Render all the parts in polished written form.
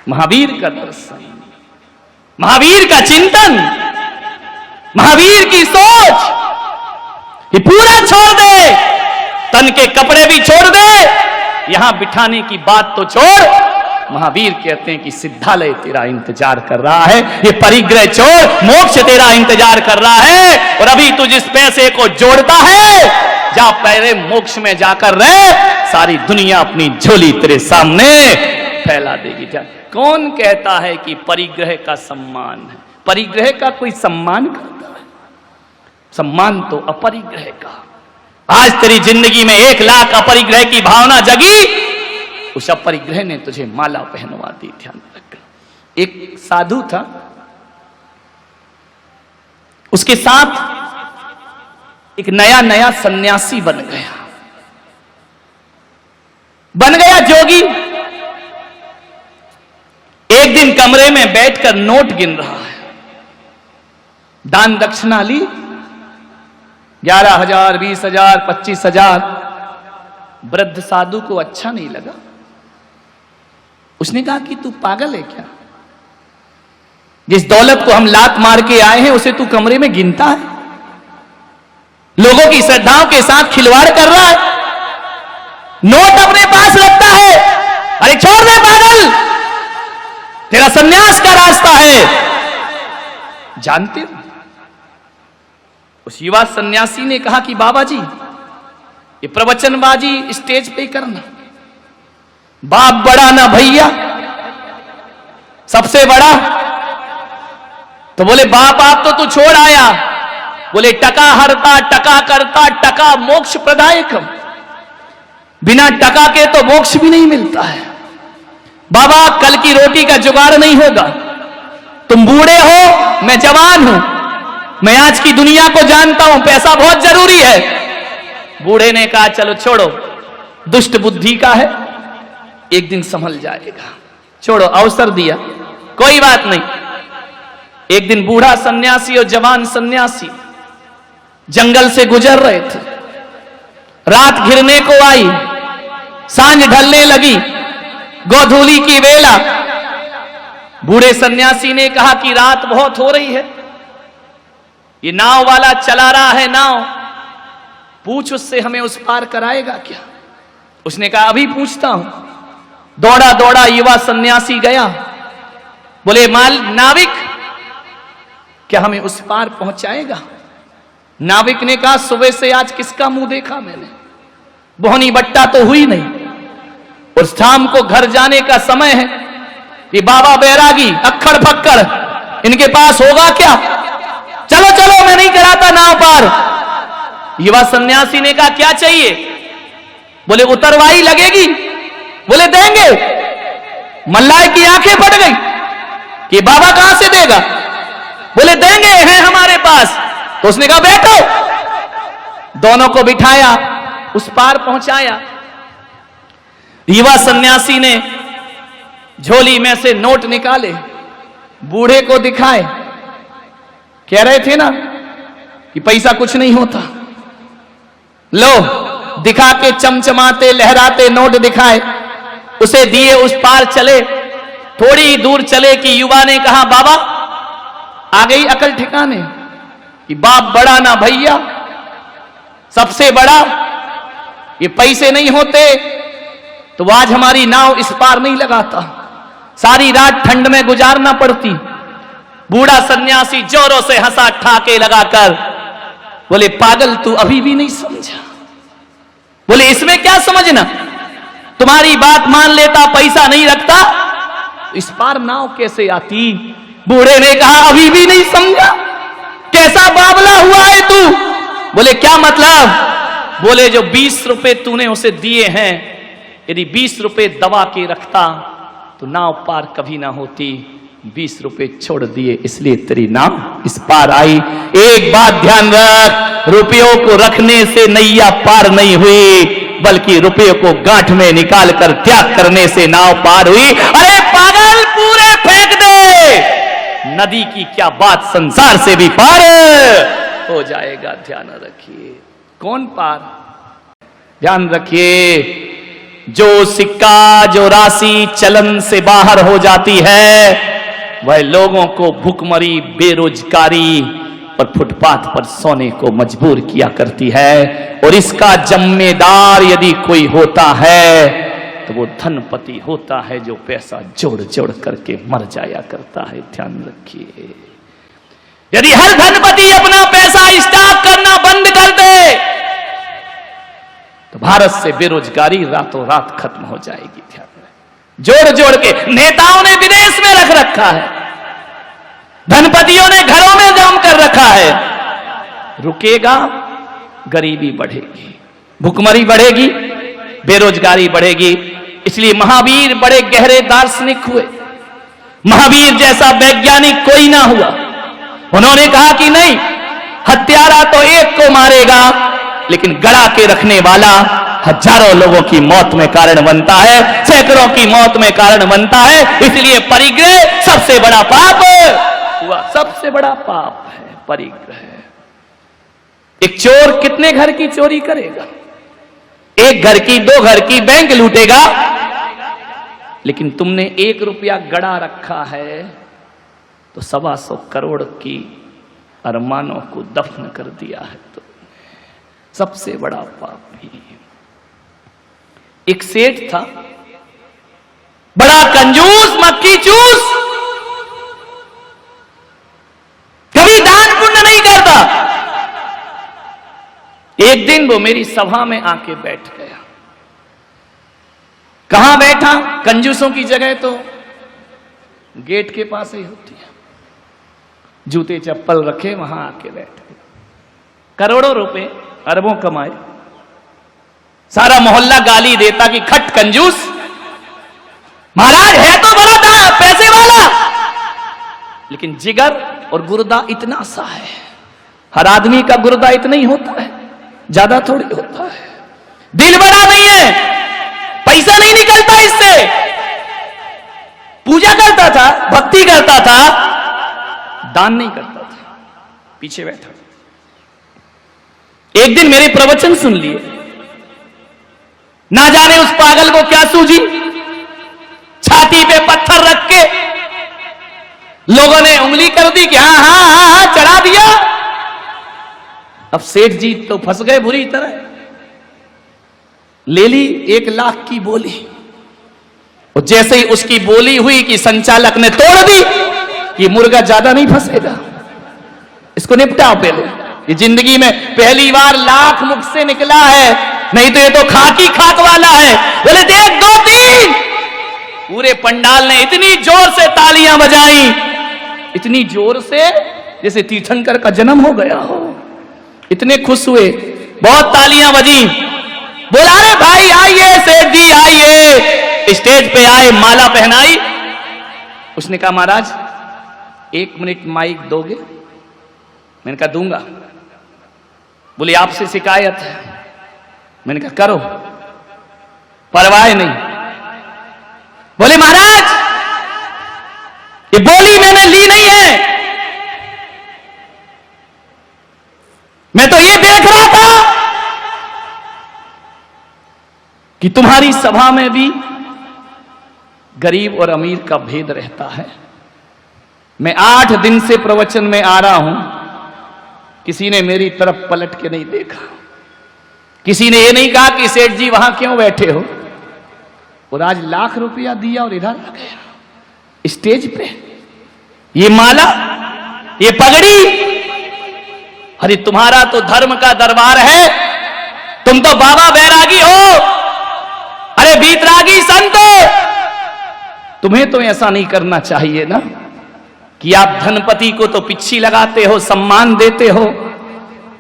महावीर का दर्शन, महावीर का चिंतन, महावीर की सोच, ये पूरा छोड़ दे, तन के कपड़े भी छोड़ दे, यहां बिठाने की बात तो छोड़। महावीर कहते हैं कि सिद्धालय तेरा इंतजार कर रहा है, ये परिग्रह छोड़, मोक्ष तेरा इंतजार कर रहा है। और अभी तू जिस पैसे को जोड़ता है, जा पहले मोक्ष में जाकर रह, सारी दुनिया अपनी झोली तेरे सामने फैला देगी। जा, कौन कहता है कि परिग्रह का सम्मान है? परिग्रह का कोई सम्मान करता है? सम्मान तो अपरिग्रह का। आज तेरी जिंदगी में 1 लाख अपरिग्रह की भावना जगी, उस अपरिग्रह ने तुझे माला पहनवा दी। ध्यान रखना। एक साधु था, उसके साथ एक नया सन्यासी बन गया जोगी। एक दिन कमरे में बैठकर नोट गिन रहा है, दान दक्षिणा ली 11,000, 20,000, 25,000। वृद्ध साधु को अच्छा नहीं लगा। उसने कहा कि तू पागल है क्या? जिस दौलत को हम लात मार के आए हैं उसे तू कमरे में गिनता है, लोगों की श्रद्धाओं के साथ खिलवाड़ कर रहा है, नोट अपने पास रखता है। अरे छोड़ दे पागल, तेरा सन्यास का रास्ता है। जानते हो, उस युवा सन्यासी ने कहा कि बाबा जी, ये प्रवचनबाजी स्टेज पे करना, बाप बड़ा ना भैया, सबसे बड़ा। तो बोले बाप आप तो तू छोड़ आया। बोले टका हरता, टका करता, टका मोक्ष प्रदायकम, बिना टका के तो मोक्ष भी नहीं मिलता है। बाबा कल की रोटी का जुगाड़ नहीं होगा, तुम बूढ़े हो, मैं जवान हूं, मैं आज की दुनिया को जानता हूं, पैसा बहुत जरूरी है। बूढ़े ने कहा चलो छोड़ो, दुष्ट बुद्धि का है, एक दिन संभल जाएगा, छोड़ो। अवसर दिया, कोई बात नहीं। एक दिन बूढ़ा सन्यासी और जवान सन्यासी जंगल से गुजर रहे थे। रात घिरने को आई, सांझ ढलने लगी, गोधूली की बेला। बूढ़े सन्यासी ने कहा कि रात बहुत हो रही है, ये नाव वाला चला रहा है नाव, पूछ उससे हमें उस पार कराएगा क्या? उसने कहा अभी पूछता हूं। दौड़ा दौड़ा युवा सन्यासी गया, बोले नाविक क्या हमें उस पार पहुंचाएगा? नाविक ने कहा सुबह से आज किसका मुंह देखा मैंने, बोहनी बट्टा तो हुई नहीं, और शाम को घर जाने का समय है। ये बाबा बैरागी अक्खड़ फक्कड़, इनके पास होगा क्या? चलो चलो मैं नहीं कराता नाव पार। युवा सन्यासी ने कहा क्या चाहिए? बोले उतरवाई लगेगी। बोले देंगे। मल्लाह की आंखें फट गई कि बाबा कहां से देगा? बोले देंगे, हैं हमारे पास। तो उसने कहा बैठो। दोनों को बिठाया, उस पार पहुंचाया। युवा सन्यासी ने झोली में से नोट निकाले, बूढ़े को दिखाए। कह रहे थे ना कि पैसा कुछ नहीं होता, लो दिखा के चमचमाते लहराते नोट दिखाए, उसे दिए, उस पार चले। थोड़ी दूर चले कि युवा ने कहा बाबा आ गई अकल ठिकाने, कि बाप बड़ा ना भैया, सबसे बड़ा। ये पैसे नहीं होते तो आज हमारी नाव इस पार नहीं लगाता, सारी रात ठंड में गुजारना पड़ती। बूढ़ा सन्यासी जोरों से हंसा ठाके लगाकर, बोले पागल तू अभी भी नहीं समझा। बोले इसमें क्या समझना, तुम्हारी बात मान लेता, पैसा नहीं रखता, इस पार नाव कैसे आती? बूढ़े ने कहा अभी भी नहीं समझा, कैसा बावला हुआ है तू? बोले क्या मतलब? बोले जो 20 रुपए तूने उसे दिए हैं, यदि 20 रुपए दबा के रखता तो नाव पार कभी ना होती। 20 रुपए छोड़ दिए इसलिए तेरी नाव इस पार आई। एक बात ध्यान रख, रुपयों को रखने से नैया पार नहीं हुई, बल्कि रुपयों को गांठ में निकाल कर त्याग करने से नाव पार हुई। अरे पागल पूरे फेंक दे, नदी की क्या बात, संसार से भी पार हो जाएगा। ध्यान रखिए। कौन पार? ध्यान रखिए, जो सिक्का, जो राशि चलन से बाहर हो जाती है, वह लोगों को भुखमरी, बेरोजगारी और फुटपाथ पर सोने को मजबूर किया करती है। और इसका जिम्मेदार यदि कोई होता है तो वो धनपति होता है, जो पैसा जोड़ जोड़ करके मर जाया करता है। ध्यान रखिए, यदि हर धनपति अपना पैसा स्टॉक करना बंद कर दे तो भारत से बेरोजगारी रातों रात खत्म हो जाएगी। ध्यान रखें, जोड़ जोड़ के नेताओं ने विदेश में रख रखा है, धनपतियों ने घरों में जम कर रखा है। रुकेगा, गरीबी बढ़ेगी, भुखमरी बढ़ेगी, बेरोजगारी बढ़ेगी। इसलिए महावीर बड़े गहरे दार्शनिक हुए। महावीर जैसा वैज्ञानिक कोई ना हुआ। उन्होंने कहा कि नहीं, हत्यारा तो एक को मारेगा, लेकिन गड़ा के रखने वाला हजारों लोगों की मौत में कारण बनता है, सैकड़ों की मौत में कारण बनता है। इसलिए परिग्रह सबसे बड़ा पाप हुआ, सबसे बड़ा पाप है परिग्रह। एक चोर कितने घर की चोरी करेगा? एक घर की, दो घर की, बैंक लूटेगा। लेकिन तुमने 1 रुपया गड़ा रखा है तो 125 करोड़ की अरमानों को दफन कर दिया है। तो सबसे बड़ा पाप ही। एक सेठ था, बड़ा कंजूस, मक्खी चूस, कभी दान पुण्य नहीं करता। एक दिन वो मेरी सभा में आके बैठ गया। कहां बैठा? कंजूसों की जगह तो गेट के पास ही होती है, जूते चप्पल रखे वहां आके बैठ गए। करोड़ों रुपए, अरबों कमाए, सारा मोहल्ला गाली देता कि खट कंजूस, महाराज है तो बड़ा पैसे वाला, लेकिन जिगर और गुर्दा इतना सा है। हर आदमी का गुर्दा इतना ही होता है, ज्यादा थोड़ी होता है। दिल बड़ा नहीं है, पैसा नहीं निकलता इससे। पूजा करता था, भक्ति करता था, दान नहीं करता था, पीछे बैठा। एक दिन मेरे प्रवचन सुन लिए, ना जाने उस पागल को क्या सूझी, छाती पे पत्थर रख के लोगों ने उंगली कर दी कि हाँ हाँ हाँ हाँ चढ़ा दिया। अब सेठ जी तो फंस गए बुरी तरह। ले ली 1 लाख की बोली, और जैसे ही उसकी बोली हुई कि संचालक ने तोड़ दी कि मुर्गा ज्यादा नहीं फंसेगा, इसको निपटाओ पहले। ये जिंदगी में पहली बार लाख मुख से निकला है, नहीं तो ये तो खाक ही खाक वाला है। बोले देख 2-3। पूरे पंडाल ने इतनी जोर से तालियां बजाई, इतनी जोर से जैसे तीर्थंकर का जन्म हो गया हो। इतने खुश हुए, बहुत तालियां बजी। बोला अरे भाई आइए, सेठ जी आइए। स्टेज पे आए, माला पहनाई। उसने कहा महाराज 1 मिनट माइक दोगे? मैंने कहा दूंगा। बोले आपसे शिकायत है। मैंने कहा करो, परवाह नहीं। बोले महाराज ये बोली मैंने ली नहीं है, मैं तो ये देख रहा था कि तुम्हारी सभा में भी गरीब और अमीर का भेद रहता है। मैं 8 दिन से प्रवचन में आ रहा हूं, किसी ने मेरी तरफ पलट के नहीं देखा। किसी ने ये नहीं कहा कि सेठ जी वहां क्यों बैठे हो। और आज लाख रुपया दिया और इधर आ गया स्टेज पे। ये माला, ये पगड़ी, अरे तुम्हारा तो धर्म का दरबार है, तुम तो बाबा बैरागी हो, अरे बीतरागी संत। तुम्हें तो ऐसा नहीं करना चाहिए ना कि आप धनपति को तो पिच्छी लगाते हो, सम्मान देते हो।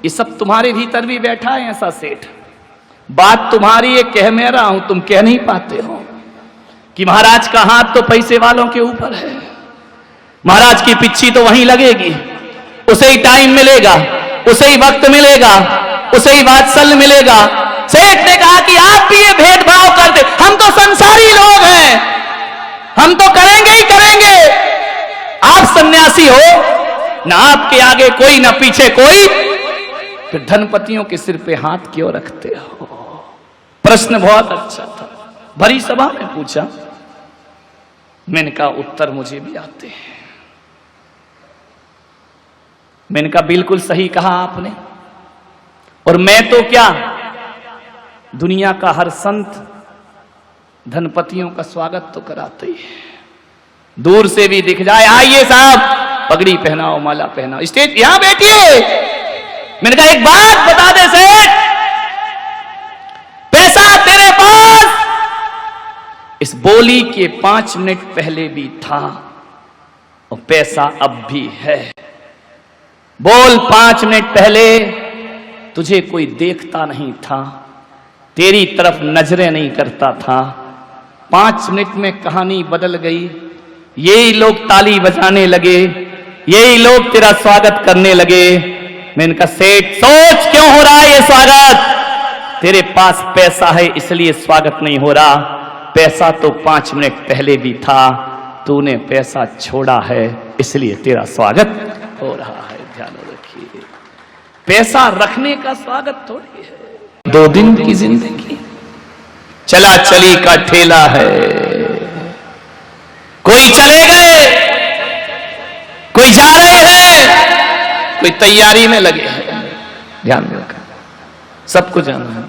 ये सब तुम्हारे भीतर भी बैठा है ऐसा सेठ। बात तुम्हारी ये कह मैं रहा हूं, तुम कह नहीं पाते हो कि महाराज का हाथ तो पैसे वालों के ऊपर है, महाराज की पिच्छी तो वहीं लगेगी, उसे ही टाइम मिलेगा, उसे ही वक्त मिलेगा, उसे ही वात्सल्य मिलेगा। सेठ ने कहा कि आप भी ये भेदभाव करते, हम तो संसारी लोग हैं, हम तो करेंगे ही करेंगे। आप सन्यासी हो, ना आपके आगे कोई ना पीछे कोई, फिर धनपतियों के सिर पे हाथ क्यों रखते हो? प्रश्न बहुत अच्छा था। भरी सभा में पूछा। मैंने कहा उत्तर मुझे भी आते हैं। मैंने कहा बिल्कुल सही कहा आपने, और मैं तो क्या, दुनिया का हर संत धनपतियों का स्वागत तो कराते ही है। दूर से भी दिख जाए, आइए साहब, पगड़ी पहनाओ, माला पहनाओ, स्टेज यहां बैठिए। मैंने कहा एक बात बता दे सेठ, पैसा तेरे पास इस बोली के 5 मिनट पहले भी था और पैसा अब भी है। बोल, 5 मिनट पहले तुझे कोई देखता नहीं था, तेरी तरफ नजरें नहीं करता था। 5 मिनट में कहानी बदल गई। यही लोग ताली बजाने लगे, यही लोग तेरा स्वागत करने लगे। मैंने कहा सेठ, सोच क्यों हो रहा है ये स्वागत? तेरे पास पैसा है इसलिए स्वागत नहीं हो रहा। पैसा तो 5 मिनट पहले भी था, तूने पैसा छोड़ा है इसलिए तेरा स्वागत हो रहा है। ध्यान रखिए, पैसा रखने का स्वागत थोड़ी है। 2 दिन की जिंदगी, चला चली का ठेला है। कोई चले गए, कोई जा रहे हैं, कोई तैयारी में लगे हैं। ध्यान रखना, सबको जाना है।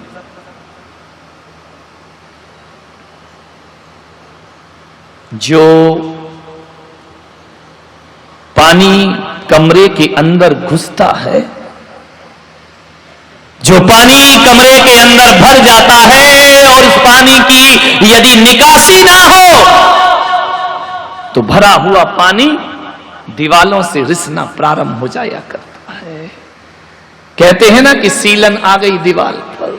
जो पानी कमरे के अंदर घुसता है, जो पानी कमरे के अंदर भर जाता है और उस पानी की यदि निकासी ना हो तो भरा हुआ पानी दीवालों से रिसना प्रारंभ हो जाया करता है। कहते हैं ना कि सीलन आ गई दीवार पर।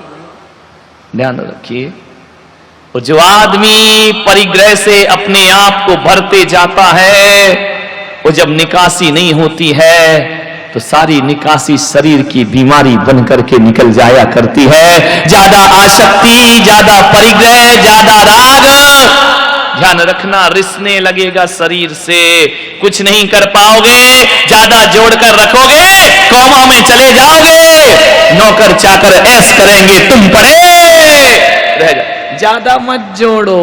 ध्यान रखिए, और जो आदमी परिग्रह से अपने आप को भरते जाता है, वो जब निकासी नहीं होती है तो सारी निकासी शरीर की बीमारी बन करके निकल जाया करती है। ज्यादा आसक्ति, ज्यादा परिग्रह, ज्यादा राग, ध्यान रखना, रिसने लगेगा शरीर से, कुछ नहीं कर पाओगे। ज्यादा जोड़कर रखोगे, कौमा में चले जाओगे, नौकर चाकर ऐश करेंगे, तुम पड़े रह जाओ। ज्यादा मत जोड़ो,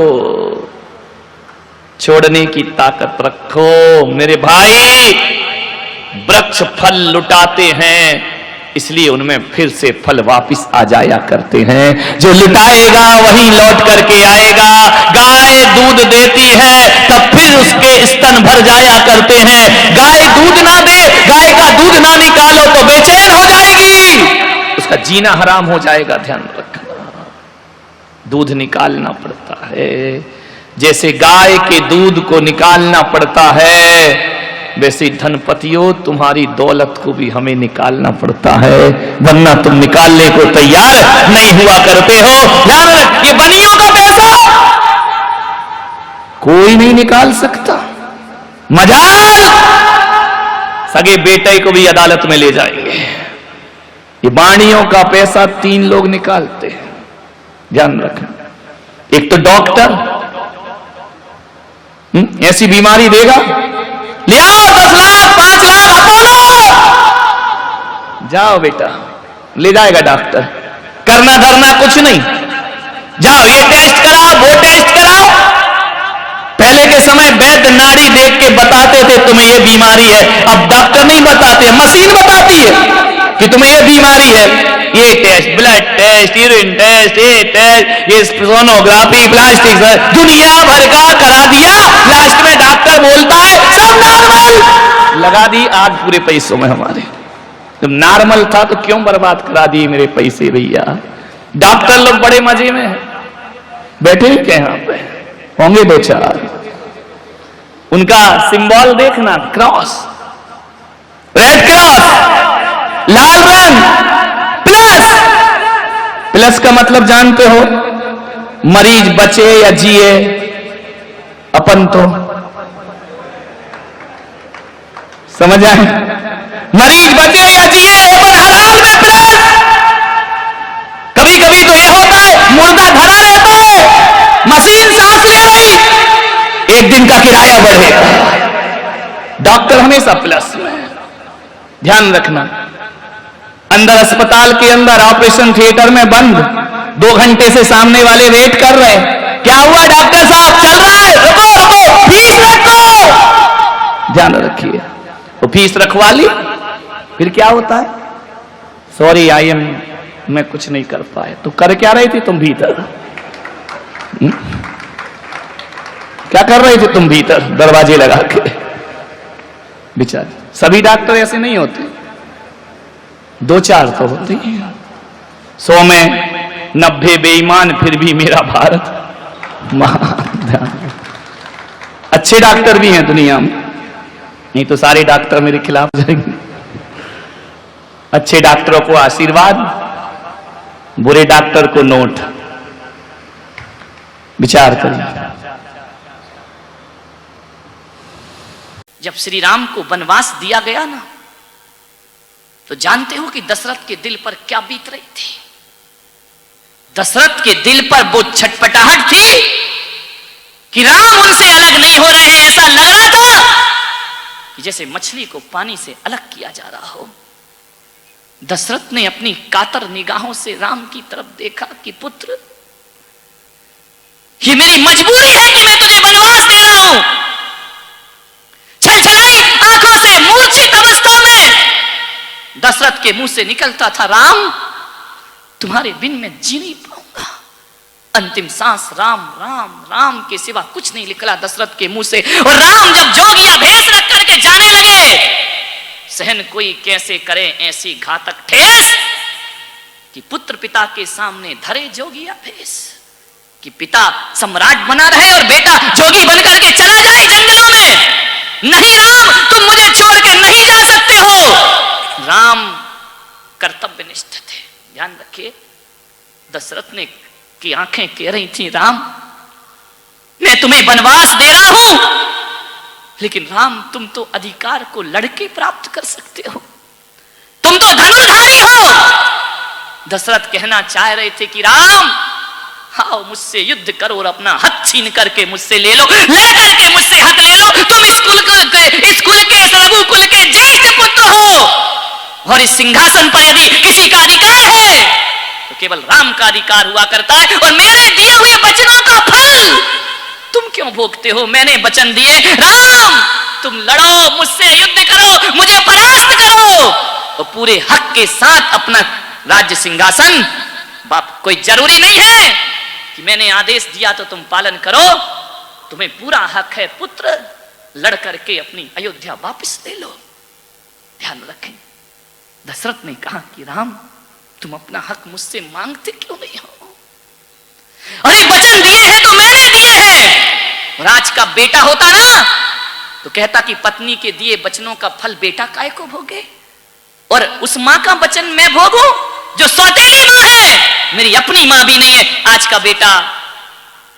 छोड़ने की ताकत रखो। मेरे भाई, वृक्ष फल लुटाते हैं इसलिए उनमें फिर से फल वापस आ जाया करते हैं। जो लुटाएगा वही लौट करके आएगा। गाय दूध देती है तब फिर उसके स्तन भर जाया करते हैं। गाय दूध ना दे, गाय का दूध ना निकालो तो बेचैन हो जाएगी, उसका जीना हराम हो जाएगा। ध्यान रखना, दूध निकालना पड़ता है। जैसे गाय के दूध को निकालना पड़ता है, वैसे धनपतियों तुम्हारी दौलत को भी हमें निकालना पड़ता है, वरना तुम निकालने को तैयार नहीं हुआ करते हो। ध्यान रख, ये बनियों का पैसा कोई नहीं निकाल सकता। मजाल, सगे बेटे को भी अदालत में ले जाएंगे। ये बाणियों का पैसा 3 लोग निकालते हैं। ध्यान रखना, एक तो डॉक्टर ऐसी बीमारी देगा, ले आओ 10 लाख 5 लाख अपोलो, जाओ बेटा, ले जाएगा डॉक्टर। करना धरना कुछ नहीं, जाओ ये टेस्ट कराओ, वो टेस्ट कराओ। पहले के समय वैद्य नाड़ी देख के बताते थे तुम्हें ये बीमारी है, अब डॉक्टर नहीं बताते, मशीन बताती है कि तुम्हें ये बीमारी है। ये test, blood test, urine test, ये टेस्ट, ये सोनोग्राफी, प्लास्टिक, दुनिया भर का करा दिया। लास्ट में डॉक्टर बोलता है सब नॉर्मल, लगा दी आग पूरे पैसों में हमारे। जब नॉर्मल था तो क्यों बर्बाद करा दिए मेरे पैसे भैया। डॉक्टर लोग बड़े मजे में हैं, बैठे क्या यहाँ पे होंगे 2-4, उनका सिंबल देखना, क्रॉस, रेड क्रॉस, लाल रंग, प्लस का मतलब जानते हो, मरीज बचे या जिए, अपन तो समझ आए, मरीज बचे या जिए, ऊपर हलाल में प्लस। कभी कभी तो यह होता है मुर्दा धरा रहता है, मशीन सांस ले रही, 1 दिन का किराया बढ़ेगा। डॉक्टर हमेशा प्लस में। ध्यान रखना, अंदर अस्पताल के अंदर ऑपरेशन थिएटर में बंद, 2 घंटे से सामने वाले वेट कर रहे हैं क्या हुआ डॉक्टर साहब, चल रहा है, रुको रुको, फीस रखो, ध्यान रखिए। वो फीस रखवा ली, फिर क्या होता है, सॉरी मैं कुछ नहीं कर पाया। तो कर क्या रही थी तुम भीतर? क्या कर रही थी तुम भीतर दरवाजे लगा के? बेचारे, सभी डॉक्टर ऐसे नहीं होते, 2-4 तो होते हैं। 100 में 90 बेईमान, फिर भी मेरा भारत महान। अच्छे डॉक्टर भी हैं दुनिया में, नहीं तो सारे डॉक्टर मेरे खिलाफ जाएंगे। अच्छे डॉक्टरों को आशीर्वाद, बुरे डॉक्टर को नोट। विचार करिए। जब श्री राम को वनवास दिया गया ना, तो जानते हो कि दशरथ के दिल पर क्या बीत रही थी? दशरथ के दिल पर वो छटपटाहट थी कि राम उनसे अलग नहीं हो रहे हैं। ऐसा लग रहा था कि जैसे मछली को पानी से अलग किया जा रहा हो। दशरथ ने अपनी कातर निगाहों से राम की तरफ देखा कि पुत्र, ये मेरी मजबूरी है कि मैं तुझे वनवास दे रहा हूं। छलछलाई आंखों से मूर्छित अवस्था में दशरथ के मुंह से निकलता था, राम तुम्हारे बिन मैं जी नहीं पाऊंगा। अंतिम सांस राम राम राम के सिवा कुछ नहीं निकला दशरथ के मुंह से। और राम जब जोगिया भेष रख करके जाने लगे, सहन कोई कैसे करे ऐसी घातक ठेस कि पुत्र पिता के सामने धरे जोगिया भेष, कि पिता सम्राट बना रहे और बेटा जोगी बनकर के चला जाए जंगलों में। नहीं राम, तुम मुझे छोड़ के नहीं जा सकते हो। राम कर्तव्यनिष्ठ थे। ध्यान रखिए, दशरथ ने की आंखें कह रही थी, राम मैं तुम्हें वनवास दे रहा हूं, लेकिन राम तुम तो अधिकार को लड़के प्राप्त कर सकते हो, तुम तो धनुर्धारी हो। दशरथ कहना चाह रहे थे कि राम आओ मुझसे युद्ध करो और अपना हक छीन करके मुझसे ले लो, लड़ करके मुझसे हक ले लो। तुम इस कुल के रघुकुल के ज्येष्ठ पुत्र हो, और इस सिंहासन पर यदि किसी का अधिकार है तो केवल राम का अधिकार हुआ करता है। और मेरे दिए हुए वचनों का फल तुम क्यों भोगते हो? मैंने वचन दिए, राम तुम लड़ो, मुझसे युद्ध करो, मुझे परास्त करो, और पूरे हक के साथ अपना राज्य सिंहासन, बाप कोई जरूरी नहीं है कि मैंने आदेश दिया तो तुम पालन करो, तुम्हें पूरा हक है पुत्र, लड़ करके अपनी अयोध्या वापस ले लो। ध्यान रखें, दशरथ ने कहा कि राम तुम अपना हक मुझसे मांगते क्यों नहीं हो? अरे वचन दिए हैं तो मैंने दिए हैं। और आज का बेटा होता ना तो कहता कि पत्नी के दिए वचनों का फल बेटा काय को भोगे, और उस मां का वचन मैं भोगूं जो सौतेली मां है, मेरी अपनी मां भी नहीं है। आज का बेटा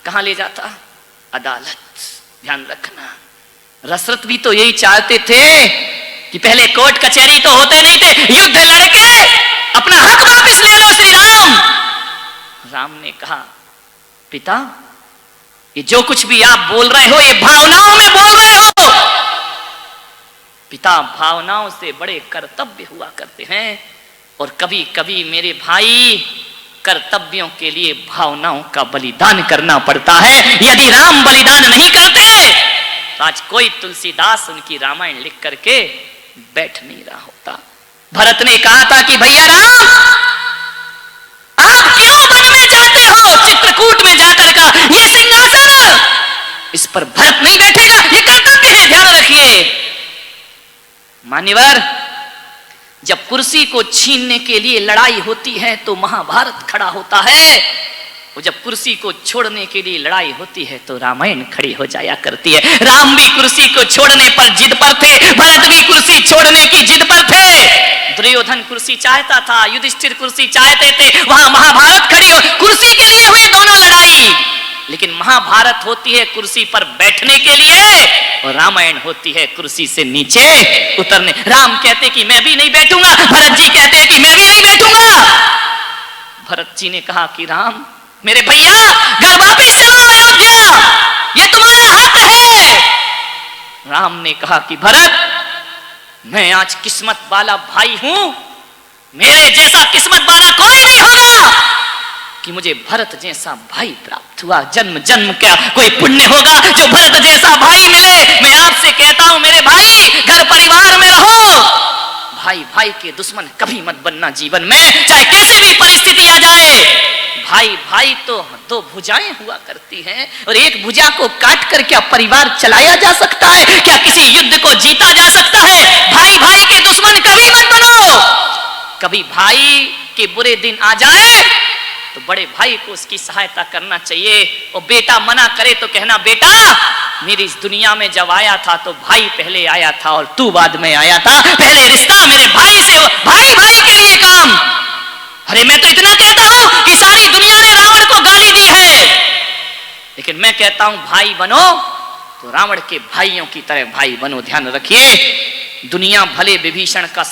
कहां ले जाता? अदालत। ध्यान रखना, दशरथ भी तो यही चाहते थे कि पहले कोर्ट कचहरी तो होते नहीं थे, युद्ध लड़के अपना हक वापस ले लो श्री राम। राम ने कहा, पिता ये जो कुछ भी आप बोल रहे हो ये भावनाओं में बोल रहे हो। पिता, भावनाओं से बड़े कर्तव्य हुआ करते हैं, और कभी कभी मेरे भाई कर्तव्यों के लिए भावनाओं का बलिदान करना पड़ता है। यदि राम बलिदान नहीं करते तो आज कोई तुलसीदास उनकी रामायण लिख करके बैठ नहीं रहा होता। भरत ने कहा था कि भैया राम आप क्यों वन में जाते हो? चित्रकूट में जाकर का ये सिंहासन, इस पर भरत नहीं बैठेगा, ये कर्तव्य है, ध्यान रखिए। मान्यवर, जब कुर्सी को छीनने के लिए लड़ाई होती है तो महाभारत खड़ा होता है, और जब कुर्सी को छोड़ने के लिए लड़ाई होती है तो रामायण खड़ी हो जाया करती है। राम भी कुर्सी को छोड़ने पर जिद पर थे, भरत भी कुर्सी छोड़ने की जिद पर थे। दुर्योधन कुर्सी चाहता था, युधिष्ठिर कुर्सी चाहते थे, वहां महाभारत खड़ी हो, कुर्सी के लिए हुई दोनों लड़ाई। लेकिन महाभारत होती है कुर्सी पर बैठने के लिए, और रामायण होती है कुर्सी से नीचे उतरने। राम कहते कि मैं भी नहीं बैठूंगा, भरत जी कहते कि मैं भी नहीं बैठूंगा। भरत जी ने कहा कि राम मेरे भैया घर वापस चलो अयोध्या, ये तुम्हारा हक है। राम ने कहा कि भरत मैं आज किस्मत वाला भाई हूं, मेरे जैसा किस्मत वाला कोई नहीं होगा। कि मुझे भरत जैसा भाई प्राप्त हुआ। जन्म जन्म क्या कोई पुण्य होगा जो भरत जैसा भाई मिले। मैं आपसे कहता हूं मेरे भाई, घर परिवार में रहो। भाई भाई के दुश्मन कभी मत बनना जीवन में, चाहे कैसी भी परिस्थिति आ जाए। भाई भाई तो दो भुजाएं हुआ करती हैं, और एक भुजा को काट कर क्या परिवार चलाया जा सकता है? क्या किसी युद्ध को जीता जा सकता है? भाई भाई के दुश्मन कभी मत बनो। कभी भाई के बुरे दिन आ जाए तो बड़े भाई को उसकी सहायता करना चाहिए। और बेटा मना करे तो कहना, बेटा मेरी इस दुनिया में जब आया था तो भाई पहले आया था और तू बाद में आया था। पहले रिश्ता मेरे भाई से हो, भाई भाई के लिए काम। अरे मैं तो इतना कहता हूं कि सारी दुनिया ने रावण को गाली दी है, लेकिन मैं कहता हूं भाई बनो तो रावण के भाइयों की तरह भाई बनो। ध्यान रखिए, दुनिया भले विभीषण का